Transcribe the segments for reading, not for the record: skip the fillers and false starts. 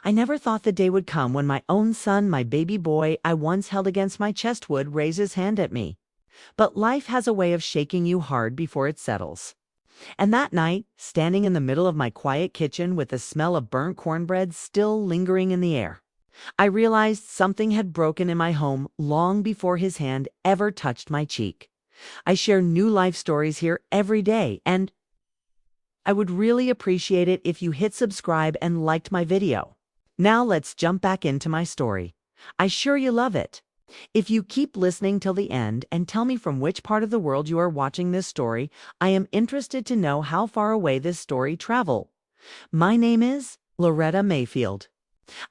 I never thought the day would come when my own son, my baby boy I once held against my chest, would raise his hand at me. But life has a way of shaking you hard before it settles. And that night, standing in the middle of my quiet kitchen with the smell of burnt cornbread still lingering in the air, I realized something had broken in my home long before his hand ever touched my cheek. I share new life stories here every day, and I would really appreciate it if you hit subscribe and liked my video. Now let's jump back into my story. I'm sure you love it. If you keep listening till the end and tell me from which part of the world you are watching this story, I am interested to know how far away this story traveled. My name is Loretta Mayfield,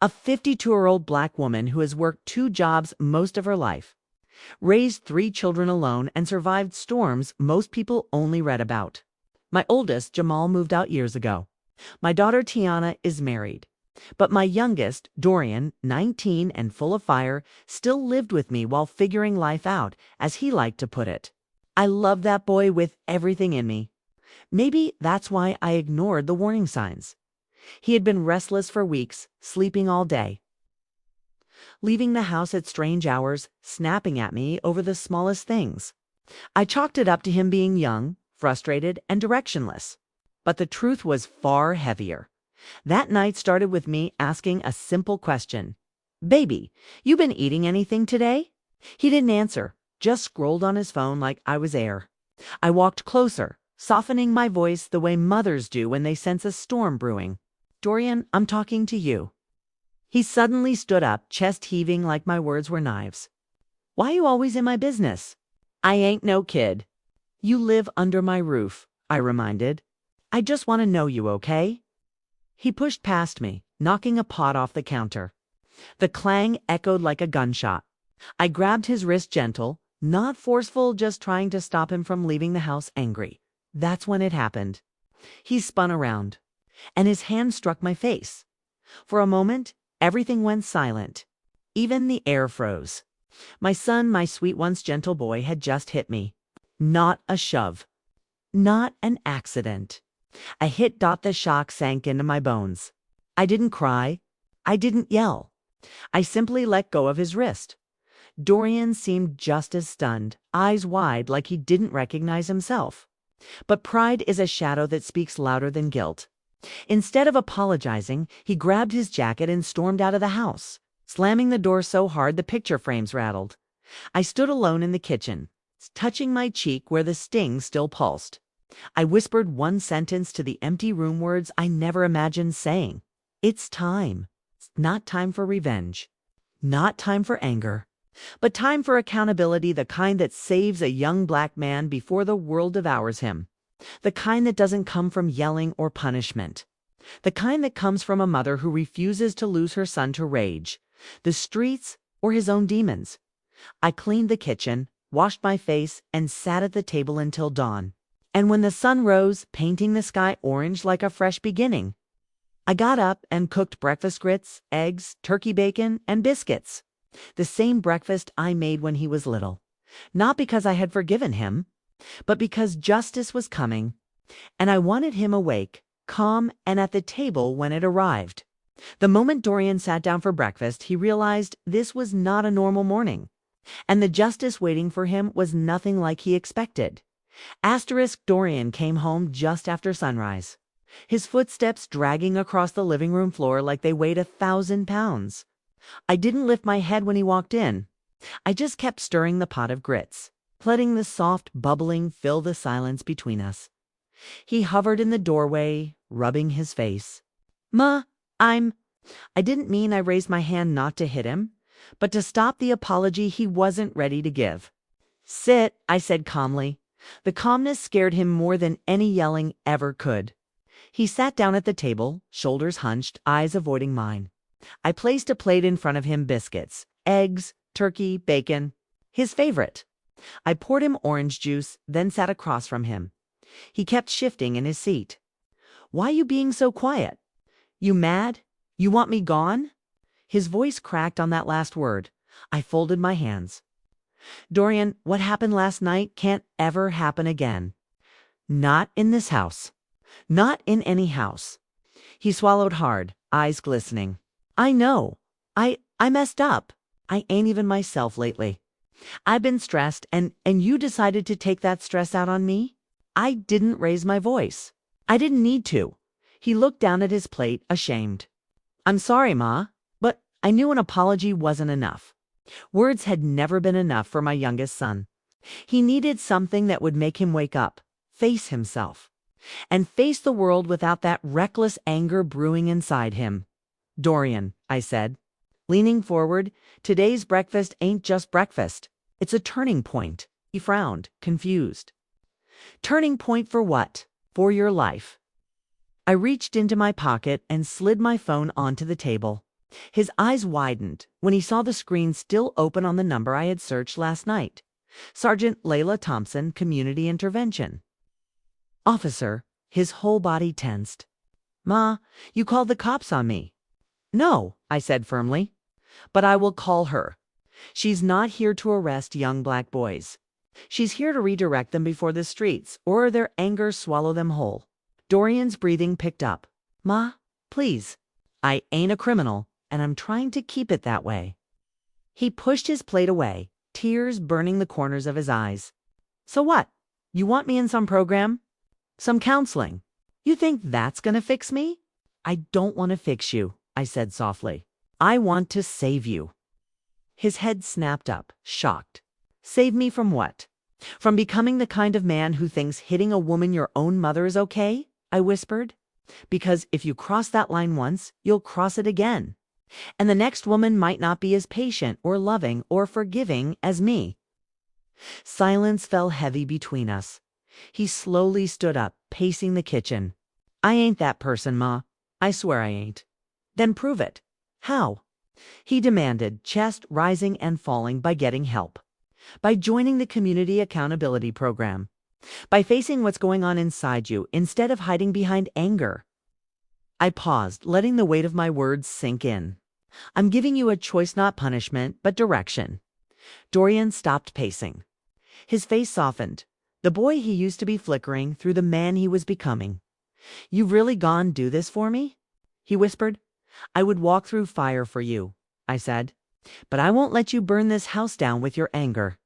a 52-year-old Black woman who has worked 2 jobs most of her life, raised 3 children alone, and survived storms most people only read about. My oldest, Jamal, moved out years ago. My daughter, Tiana, is married. But my youngest, Dorian, 19 and full of fire, still lived with me while figuring life out, as he liked to put it. I love that boy with everything in me. Maybe that's why I ignored the warning signs. He had been restless for weeks, sleeping all day, leaving the house at strange hours, snapping at me over the smallest things. I chalked it up to him being young, frustrated, and directionless. But the truth was far heavier. That night started with me asking a simple question. "Baby, you been eating anything today?" He didn't answer, just scrolled on his phone like I was air. I walked closer, softening my voice the way mothers do when they sense a storm brewing. "Dorian, I'm talking to you." He suddenly stood up, chest heaving like my words were knives. "Why you always in my business?" "I ain't no kid." "You live under my roof," I reminded. "I just want to know you, okay?" He pushed past me, knocking a pot off the counter. The clang echoed like a gunshot. I grabbed his wrist, gentle, not forceful, just trying to stop him from leaving the house angry. That's when it happened. He spun around, and his hand struck my face. For a moment, everything went silent. Even the air froze. My son, my sweet once gentle boy, had just hit me. Not a shove. Not an accident. A hit. The shock sank into my bones. I didn't cry. I didn't yell. I simply let go of his wrist. Dorian seemed just as stunned, eyes wide like he didn't recognize himself. But pride is a shadow that speaks louder than guilt. Instead of apologizing, he grabbed his jacket and stormed out of the house, slamming the door so hard the picture frames rattled. I stood alone in the kitchen, touching my cheek where the sting still pulsed. I whispered one sentence to the empty room, words I never imagined saying. It's time. It's not time for revenge. Not time for anger. But time for accountability, the kind that saves a young Black man before the world devours him. The kind that doesn't come from yelling or punishment. The kind that comes from a mother who refuses to lose her son to rage, the streets, or his own demons. I cleaned the kitchen, washed my face, and sat at the table until dawn. And when the sun rose, painting the sky orange like a fresh beginning, I got up and cooked breakfast: grits, eggs, turkey bacon, and biscuits. The same breakfast I made when he was little. Not because I had forgiven him, but because justice was coming, and I wanted him awake, calm, and at the table when it arrived. The moment Dorian sat down for breakfast, he realized this was not a normal morning, and the justice waiting for him was nothing like he expected. Dorian came home just after sunrise, his footsteps dragging across the living room floor like they weighed 1,000 pounds. I didn't lift my head when he walked in. I just kept stirring the pot of grits, letting the soft bubbling fill the silence between us. He hovered in the doorway, rubbing his face. "Ma, I didn't mean." I raised my hand not to hit him, but to stop the apology he wasn't ready to give. "Sit," I said calmly. The calmness scared him more than any yelling ever could. He sat down at the table, shoulders hunched, eyes avoiding mine. I placed a plate in front of him: biscuits, eggs, turkey, bacon, his favorite. I poured him orange juice, then sat across from him. He kept shifting in his seat. "Why you being so quiet? You mad? You want me gone?" His voice cracked on that last word. I folded my hands. "Dorian, what happened last night can't ever happen again. Not in this house. Not in any house." He swallowed hard, eyes glistening. I know. I messed up. I ain't even myself lately. I've been stressed and you decided to take that stress out on me? I didn't raise my voice. I didn't need to. He looked down at his plate, ashamed. I'm sorry, Ma, but I knew an apology wasn't enough. Words had never been enough for my youngest son. He needed something that would make him wake up, face himself, and face the world without that reckless anger brewing inside him. Dorian, I said, leaning forward, today's breakfast ain't just breakfast. It's a turning point. He frowned, confused. Turning point for what? For your life. I reached into my pocket and slid my phone onto the table. His eyes widened when he saw the screen still open on the number I had searched last night. Sergeant Layla Thompson, Community Intervention. Officer, his whole body tensed. Ma, you called the cops on me. No, I said firmly. But I will call her. She's not here to arrest young black boys. She's here to redirect them before the streets, or their anger swallow them whole. Dorian's breathing picked up. Ma, please. I ain't a criminal, and I'm trying to keep it that way. He pushed his plate away, tears burning the corners of his eyes. So what? You want me in some program? Some counseling? You think that's gonna fix me? I don't want to fix you, I said softly. I want to save you. His head snapped up, shocked. Save me from what? From becoming the kind of man who thinks hitting a woman your own mother is okay? I whispered. Because if you cross that line once, you'll cross it again. And the next woman might not be as patient or loving or forgiving as me. Silence fell heavy between us. He slowly stood up, pacing the kitchen. I ain't that person, Ma. I swear I ain't. Then prove it. How? He demanded, chest rising and falling, by getting help. By joining the Community Accountability Program. By facing what's going on inside you instead of hiding behind anger. I paused, letting the weight of my words sink in. I'm giving you a choice, not punishment, but direction. Dorian stopped pacing. His face softened. The boy he used to be flickering through the man he was becoming. You've really gone do this for me? He whispered. I would walk through fire for you, I said. But I won't let you burn this house down with your anger.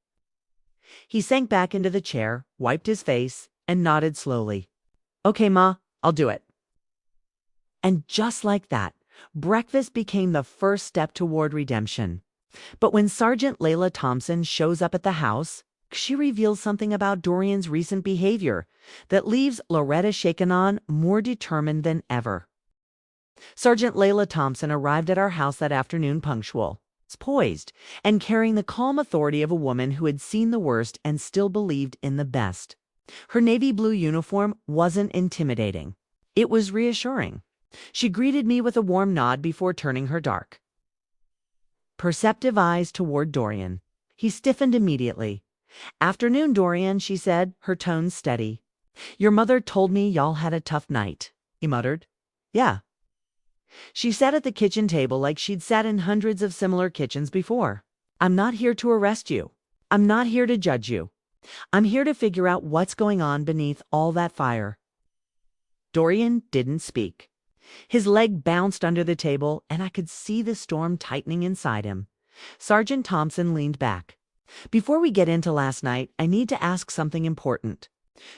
He sank back into the chair, wiped his face, and nodded slowly. Okay, Ma, I'll do it. And just like that, breakfast became the first step toward redemption. But when Sergeant Layla Thompson shows up at the house, she reveals something about Dorian's recent behavior that leaves Loretta shaken on, more determined than ever. Sergeant Layla Thompson arrived at our house that afternoon punctual, poised, and carrying the calm authority of a woman who had seen the worst and still believed in the best. Her navy blue uniform wasn't intimidating. It was reassuring. She greeted me with a warm nod before turning her dark, perceptive eyes toward Dorian. He stiffened immediately. Afternoon, Dorian, she said, her tone steady. Your mother told me y'all had a tough night, he muttered. Yeah. She sat at the kitchen table like she'd sat in hundreds of similar kitchens before. I'm not here to arrest you. I'm not here to judge you. I'm here to figure out what's going on beneath all that fire. Dorian didn't speak. His leg bounced under the table, and I could see the storm tightening inside him. Sergeant Thompson leaned back. Before we get into last night, I need to ask something important.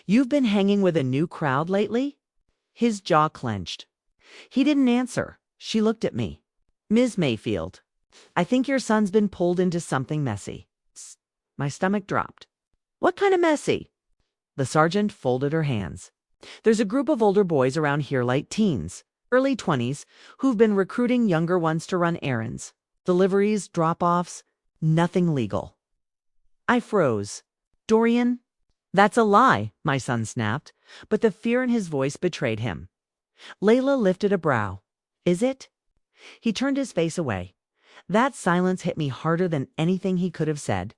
You've been hanging with a new crowd lately? His jaw clenched. He didn't answer. She looked at me. Ms. Mayfield, I think your son's been pulled into something messy. My stomach dropped. What kind of messy? The sergeant folded her hands. There's a group of older boys around here, like teens, early 20s, who've been recruiting younger ones to run errands. Deliveries, drop-offs, nothing legal. I froze. Dorian? That's a lie, my son snapped, but the fear in his voice betrayed him. Layla lifted a brow. Is it? He turned his face away. That silence hit me harder than anything he could have said.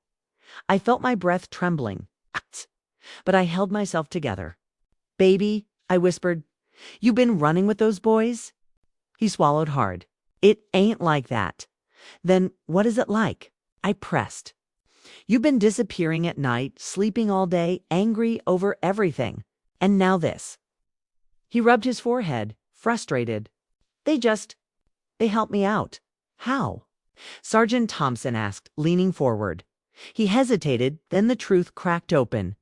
I felt my breath trembling, but I held myself together. Baby, I whispered, you been running with those boys? He swallowed hard. It ain't like that. Then what is it like? I pressed. You've been disappearing at night, sleeping all day, angry over everything. And now this. He rubbed his forehead, frustrated. They just They helped me out. How? Sergeant Thompson asked, leaning forward. He hesitated, then the truth cracked open.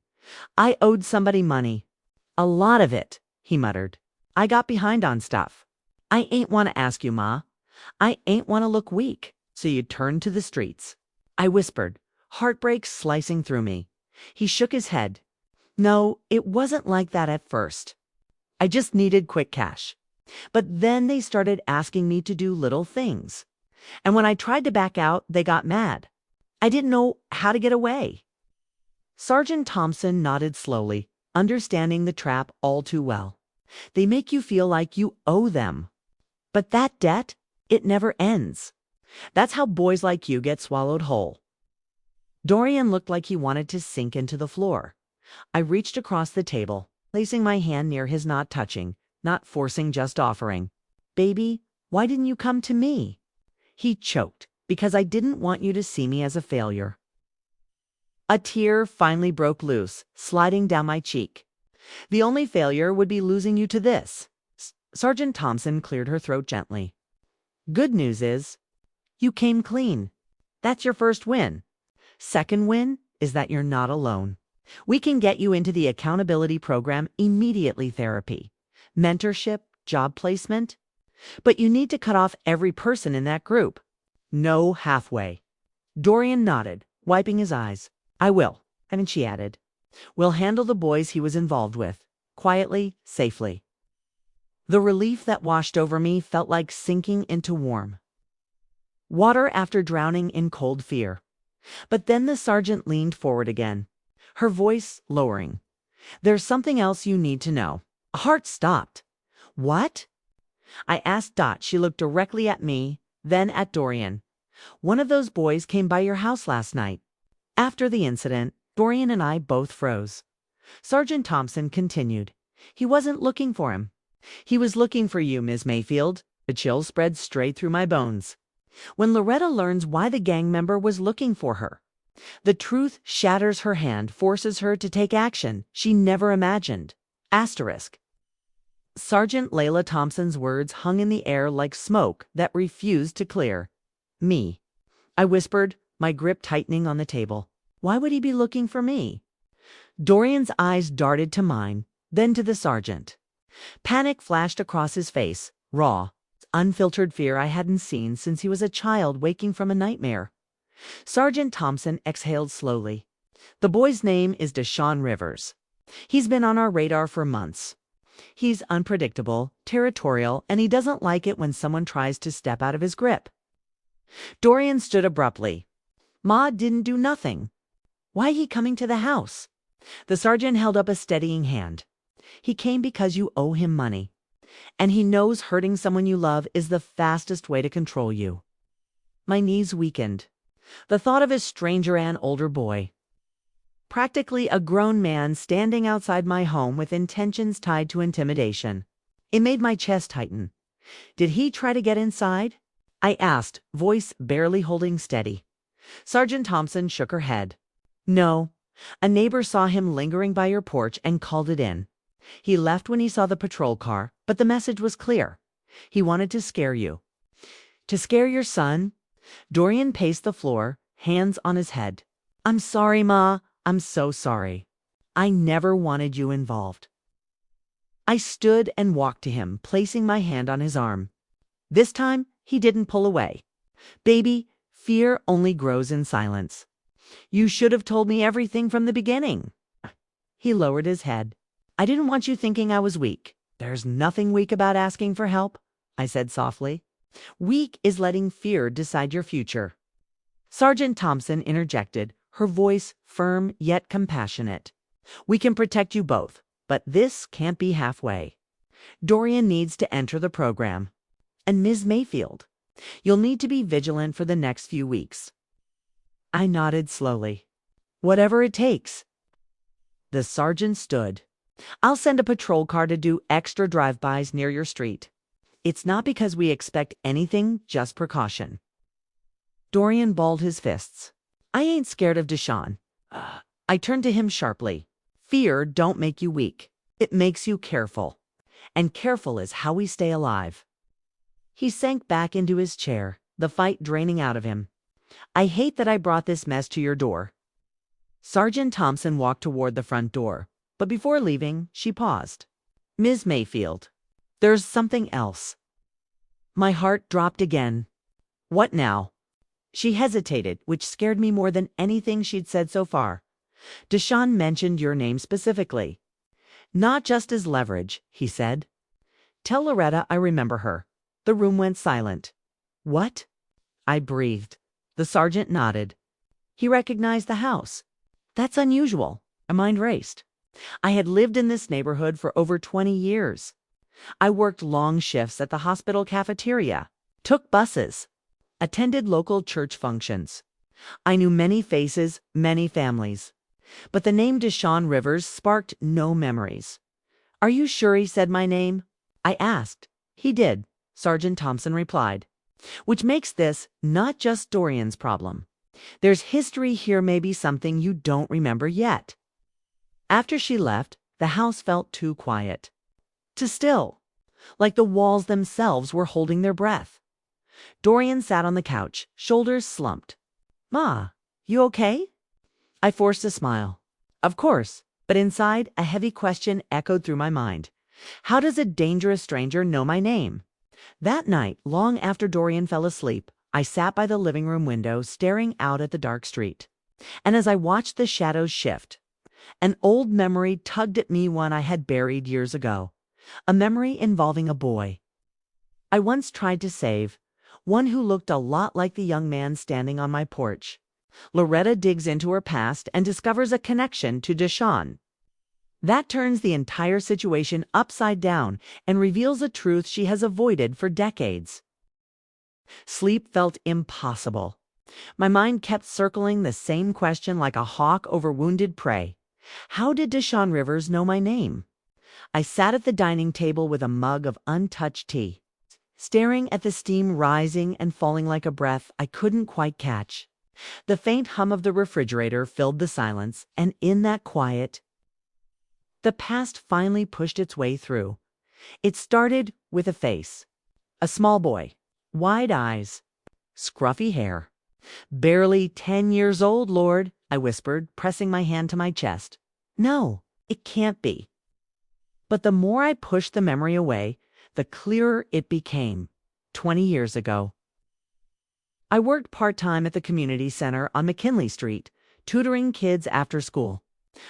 I owed somebody money. A lot of it, he muttered. I got behind on stuff. I ain't want to ask you, Ma. I ain't want to look weak, so you turned to the streets. I whispered, heartbreak slicing through me. He shook his head. No, it wasn't like that at first. I just needed quick cash. But then they started asking me to do little things. And when I tried to back out, they got mad. I didn't know how to get away. Sergeant Thompson nodded slowly, understanding the trap all too well. They make you feel like you owe them. But that debt, it never ends. That's how boys like you get swallowed whole. Dorian looked like he wanted to sink into the floor. I reached across the table, placing my hand near his, not touching, not forcing, just offering. Baby, why didn't you come to me? He choked, because I didn't want you to see me as a failure. A tear finally broke loose, sliding down my cheek. The only failure would be losing you to this. Sergeant Thompson cleared her throat gently. Good news is, you came clean. That's your first win. Second win is that you're not alone. We can get you into the accountability program immediately, therapy, mentorship, job placement. But you need to cut off every person in that group. No halfway. Dorian nodded, wiping his eyes. I will. And she added, we'll handle the boys he was involved with, quietly, safely. The relief that washed over me felt like sinking into warm water after drowning in cold fear. But then the sergeant leaned forward again, her voice lowering. There's something else you need to know. A heart stopped. What? I asked Dot. She looked directly at me, then at Dorian. One of those boys came by your house last night. After the incident, Dorian and I both froze. Sergeant Thompson continued. He wasn't looking for him. He was looking for you, Ms. Mayfield. The chill spread straight through my bones. When Loretta learns why the gang member was looking for her, the truth shatters her hand, forces her to take action she never imagined. Asterisk. Sergeant Layla Thompson's words hung in the air like smoke that refused to clear. Me. I whispered, my grip tightening on the table. Why would he be looking for me? Dorian's eyes darted to mine, then to the sergeant. Panic flashed across his face, raw, unfiltered fear I hadn't seen since he was a child waking from a nightmare. Sergeant Thompson exhaled slowly. The boy's name is Deshaun Rivers. He's been on our radar for months. He's unpredictable, territorial, and he doesn't like it when someone tries to step out of his grip. Dorian stood abruptly. Ma didn't do nothing. Why he coming to the house? The sergeant held up a steadying hand. He came because you owe him money. And he knows hurting someone you love is the fastest way to control you. My knees weakened. The thought of a stranger and older boy, practically a grown man standing outside my home with intentions tied to intimidation, it made my chest tighten. Did he try to get inside? I asked, voice barely holding steady. Sergeant Thompson shook her head. No. A neighbor saw him lingering by your porch and called it in. He left when he saw the patrol car, but the message was clear. He wanted to scare you. To scare your son? Dorian paced the floor, hands on his head. I'm sorry, Ma. I'm so sorry. I never wanted you involved. I stood and walked to him, placing my hand on his arm. This time, he didn't pull away. Baby, fear only grows in silence. You should have told me everything from the beginning. He lowered his head. I didn't want you thinking I was weak. There's nothing weak about asking for help, I said softly. Weak is letting fear decide your future. Sergeant Thompson interjected, her voice firm yet compassionate. We can protect you both, but this can't be halfway. Dorian needs to enter the program. And Ms. Mayfield, you'll need to be vigilant for the next few weeks. I nodded slowly. Whatever it takes. The sergeant stood. I'll send a patrol car to do extra drive-bys near your street. It's not because we expect anything, just precaution. Dorian balled his fists. I ain't scared of Deshaun. I turned to him sharply. Fear don't make you weak. It makes you careful. And careful is how we stay alive. He sank back into his chair, the fight draining out of him. I hate that I brought this mess to your door. Sergeant Thompson walked toward the front door, but before leaving, she paused. Ms. Mayfield, there's something else. My heart dropped again. What now? She hesitated, which scared me more than anything she'd said so far. Deshawn mentioned your name specifically. Not just as leverage, he said. Tell Loretta I remember her. The room went silent. What? I breathed. The sergeant nodded. He recognized the house. That's unusual. My mind raced. I had lived in this neighborhood for over 20 years. I worked long shifts at the hospital cafeteria, took buses, attended local church functions. I knew many faces, many families. But the name Deshawn Rivers sparked no memories. Are you sure he said my name? I asked. He did, Sergeant Thompson replied. Which makes this not just Dorian's problem. There's history here, maybe something you don't remember yet. After she left, the house felt too quiet. Too still. Like the walls themselves were holding their breath. Dorian sat on the couch, shoulders slumped. Ma, you okay? I forced a smile. Of course, but inside, a heavy question echoed through my mind. How does a dangerous stranger know my name? That night, long after Dorian fell asleep, I sat by the living room window staring out at the dark street. And as I watched the shadows shift, an old memory tugged at me, one I had buried years ago. A memory involving a boy I once tried to save, one who looked a lot like the young man standing on my porch. Loretta digs into her past and discovers a connection to Deshawn. That turns the entire situation upside down and reveals a truth she has avoided for decades. Sleep felt impossible. My mind kept circling the same question like a hawk over wounded prey. How did Deshawn Rivers know my name? I sat at the dining table with a mug of untouched tea, staring at the steam rising and falling like a breath I couldn't quite catch. The faint hum of the refrigerator filled the silence, and in that quiet, the past finally pushed its way through. It started with a face. A small boy, wide eyes, scruffy hair. Barely 10 years old, Lord, I whispered, pressing my hand to my chest. No, it can't be. But the more I pushed the memory away, the clearer it became. 20 years ago. I worked part-time at the community center on McKinley Street, tutoring kids after school.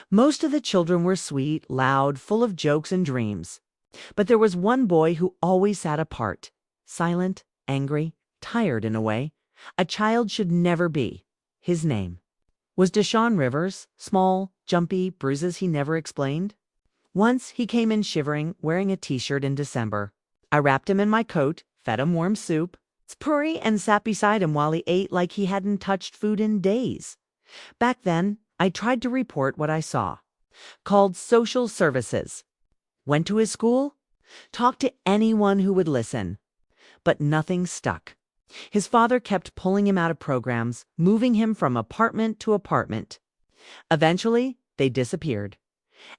Most of the children were sweet, loud, full of jokes and dreams. But there was one boy who always sat apart, silent, angry, tired in a way a child should never be. His name was Deshawn Rivers, small, jumpy, bruises he never explained. Once he came in shivering, wearing a t-shirt in December. I wrapped him in my coat, fed him warm soup, puree, and sat beside him while he ate like he hadn't touched food in days. Back then, I tried to report what I saw. Called social services. Went to his school. Talked to anyone who would listen. But nothing stuck. His father kept pulling him out of programs, moving him from apartment to apartment. Eventually, they disappeared.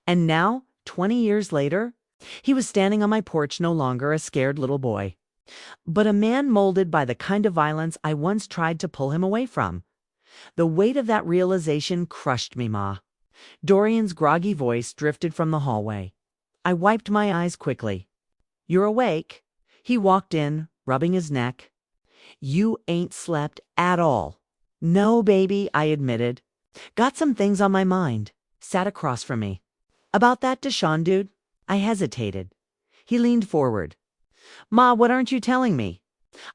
And now, 20 years later, he was standing on my porch, no longer a scared little boy, but a man molded by the kind of violence I once tried to pull him away from. The weight of that realization crushed me, Ma. Dorian's groggy voice drifted from the hallway. I wiped my eyes quickly. You're awake? He walked in, rubbing his neck. You ain't slept at all. No, baby, I admitted. Got some things on my mind. Sat across from me. About that Deshawn dude? I hesitated. He leaned forward. Ma, what aren't you telling me?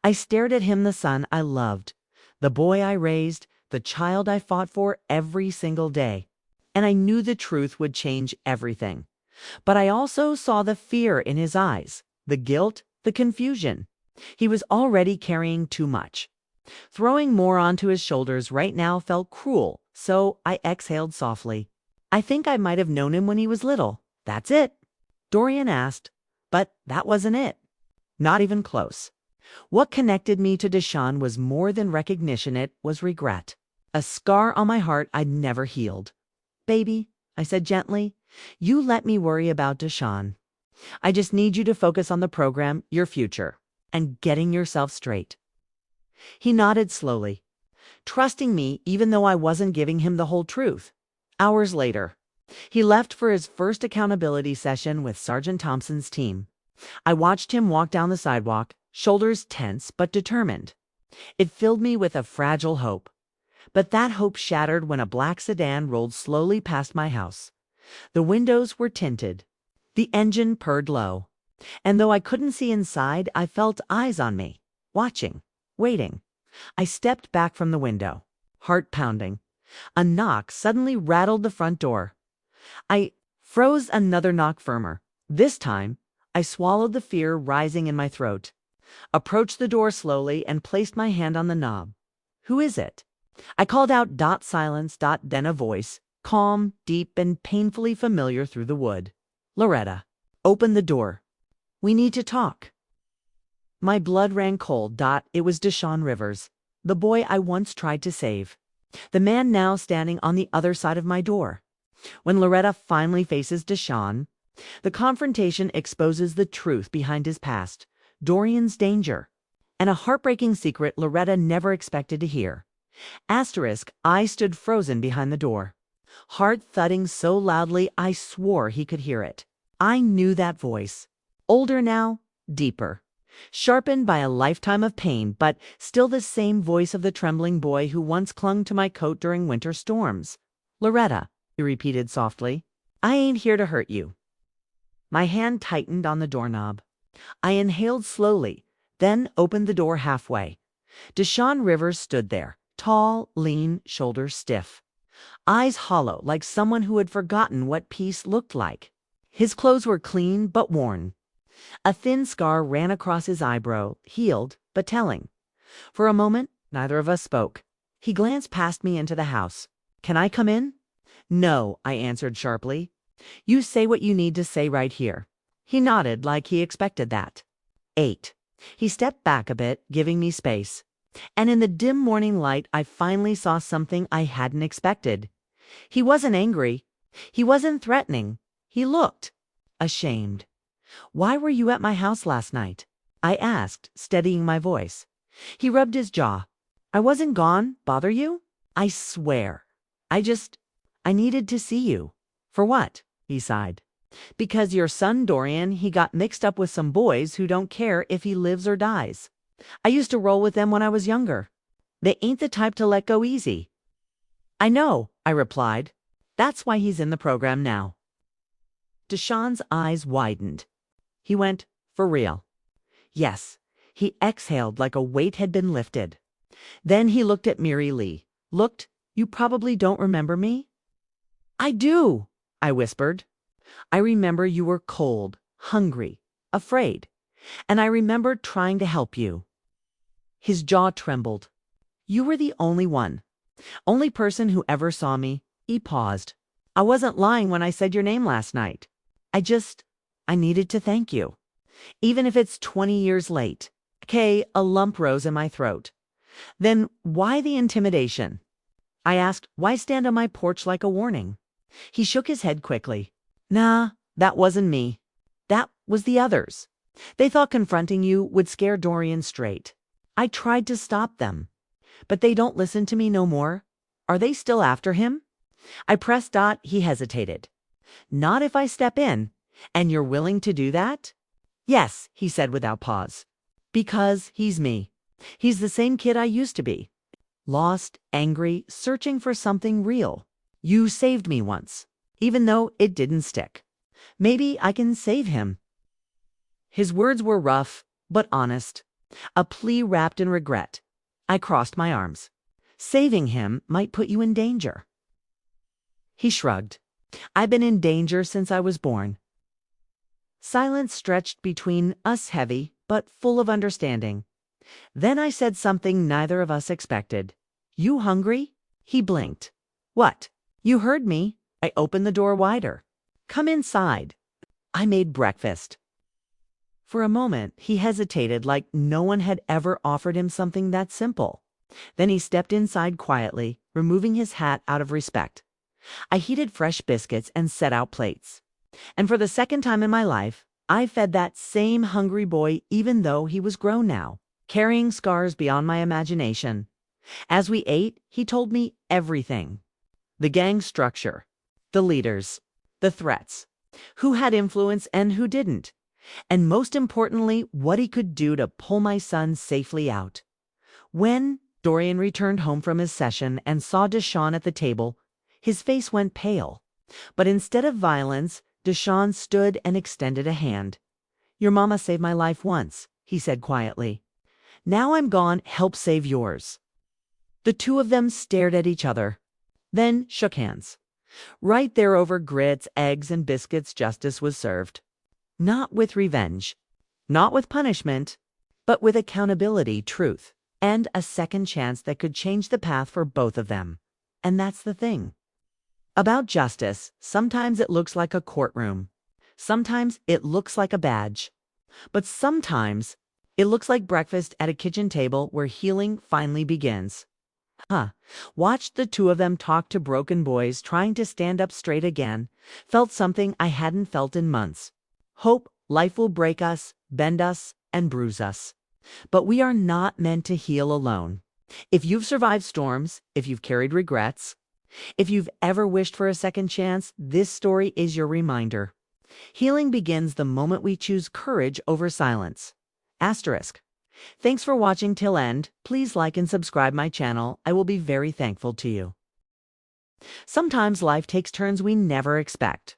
I stared at him, the son I loved, the boy I raised, the child I fought for every single day. And I knew the truth would change everything. But I also saw the fear in his eyes, the guilt, the confusion. He was already carrying too much. Throwing more onto his shoulders right now felt cruel, so I exhaled softly. I think I might have known him when he was little. That's it. Dorian asked, but that wasn't it. Not even close. What connected me to Deshawn was more than recognition, it was regret. A scar on my heart I'd never healed. Baby, I said gently, you let me worry about Deshawn. I just need you to focus on the program, your future. and getting yourself straight." He nodded slowly, trusting me even though I wasn't giving him the whole truth. Hours later, he left for his first accountability session with Sergeant Thompson's team. I watched him walk down the sidewalk, shoulders tense but determined. It filled me with a fragile hope. But that hope shattered when a black sedan rolled slowly past my house. The windows were tinted. The engine purred low. And though I couldn't see inside, I felt eyes on me, watching, waiting. I stepped back from the window, heart pounding. A knock suddenly rattled the front door. I froze, another knock firmer. This time, I swallowed the fear rising in my throat, approached the door slowly, and placed my hand on the knob. "Who is it?" I called out. Silence. Then a voice, calm, deep, and painfully familiar through the wood. "Loretta, open the door. We need to talk." My blood ran cold. It was Deshaun Rivers, the boy I once tried to save. The man now standing on the other side of my door. When Loretta finally faces Deshaun, the confrontation exposes the truth behind his past, Dorian's danger, and a heartbreaking secret Loretta never expected to hear. I stood frozen behind the door, heart thudding so loudly I swore he could hear it. I knew that voice. Older now, deeper, sharpened by a lifetime of pain, but still the same voice of the trembling boy who once clung to my coat during winter storms. "Loretta," he repeated softly, "I ain't here to hurt you." My hand tightened on the doorknob. I inhaled slowly, then opened the door halfway. Deshaun Rivers stood there, tall, lean, shoulders stiff, eyes hollow like someone who had forgotten what peace looked like. His clothes were clean but worn. A thin scar ran across his eyebrow, healed but telling. For a moment, neither of us spoke. He glanced past me into the house. "Can I come in?" "No," I answered sharply. "You say what you need to say right here." He nodded like he expected that. 8. He stepped back a bit, giving me space. And in the dim morning light, I finally saw something I hadn't expected. He wasn't angry. He wasn't threatening. He looked ashamed. "Why were you at my house last night?" I asked, steadying my voice. He rubbed his jaw. "I wasn't gone. Bother you?" "I swear. I needed to see you." "For what?" he sighed. "Because your son Dorian, he got mixed up with some boys who don't care if he lives or dies. I used to roll with them when I was younger. They ain't the type to let go easy." "I know," I replied. "That's why he's in the program now." Deshaun's eyes widened. He went, "For real?" "Yes." He exhaled like a weight had been lifted. Then he looked at Miri Lee. "You probably don't remember me?" "I do," I whispered. "I remember you were cold, hungry, afraid. And I remember trying to help you." His jaw trembled. "You were the only person who ever saw me." He paused. "I wasn't lying when I said your name last night. I needed to thank you. Even if it's 20 years late." A lump rose in my throat. "Then why the intimidation?" I asked. "Why stand on my porch like a warning?" He shook his head quickly. "Nah, that wasn't me. That was the others. They thought confronting you would scare Dorian straight. I tried to stop them. But they don't listen to me no more. Are they still after him?" I pressed. He hesitated. "Not if I step in. And you're willing to do that?" "Yes," he said without pause. "Because he's me. He's the same kid I used to be. Lost, angry, searching for something real. You saved me once, even though it didn't stick. Maybe I can save him." His words were rough, but honest. A plea wrapped in regret. I crossed my arms. "Saving him might put you in danger." He shrugged. "I've been in danger since I was born." Silence stretched between us, heavy, but full of understanding. Then I said something neither of us expected. "You hungry?" He blinked. "What?" "You heard me." I opened the door wider. "Come inside. I made breakfast." For a moment, he hesitated like no one had ever offered him something that simple. Then he stepped inside quietly, removing his hat out of respect. I heated fresh biscuits and set out plates. And for the second time in my life, I fed that same hungry boy even though he was grown now, carrying scars beyond my imagination. As we ate, he told me everything. The gang structure, the leaders, the threats, who had influence and who didn't, and most importantly, what he could do to pull my son safely out. When Dorian returned home from his session and saw Deshawn at the table, his face went pale. But instead of violence, Deshawn stood and extended a hand. "Your mama saved my life once," he said quietly. "Now I'm gone, help save yours." The two of them stared at each other, then shook hands. Right there over grits, eggs, and biscuits, justice was served. Not with revenge, not with punishment, but with accountability, truth, and a second chance that could change the path for both of them. And that's the thing about justice. Sometimes it looks like a courtroom. Sometimes it looks like a badge. But sometimes it looks like breakfast at a kitchen table where healing finally begins. Watched the two of them talk to broken boys trying to stand up straight again. Felt something I hadn't felt in months. Hope life will break us, bend us, and bruise us. But we are not meant to heal alone. If you've survived storms, if you've carried regrets, if you've ever wished for a second chance, this story is your reminder. Healing begins the moment we choose courage over silence. Asterisk. Thanks for watching till end. Please like and subscribe my channel. I will be very thankful to you. Sometimes life takes turns we never expect.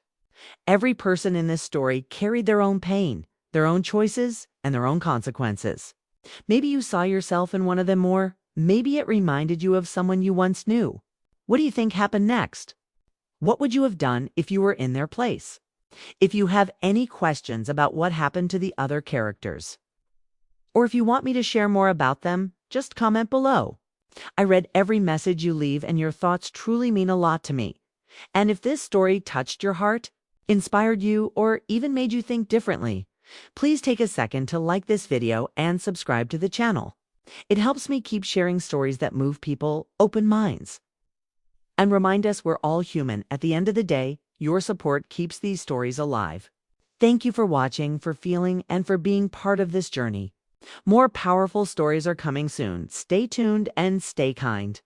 Every person in this story carried their own pain, their own choices, and their own consequences. Maybe you saw yourself in one of them, or maybe it reminded you of someone you once knew. What do you think happened next? What would you have done if you were in their place? If you have any questions about what happened to the other characters, or if you want me to share more about them, just comment below. I read every message you leave, and your thoughts truly mean a lot to me. And if this story touched your heart, inspired you, or even made you think differently, please take a second to like this video and subscribe to the channel. It helps me keep sharing stories that move people, open minds, and remind us we're all human. At the end of the day, your support keeps these stories alive. Thank you for watching, for feeling, and for being part of this journey. More powerful stories are coming soon. Stay tuned and stay kind.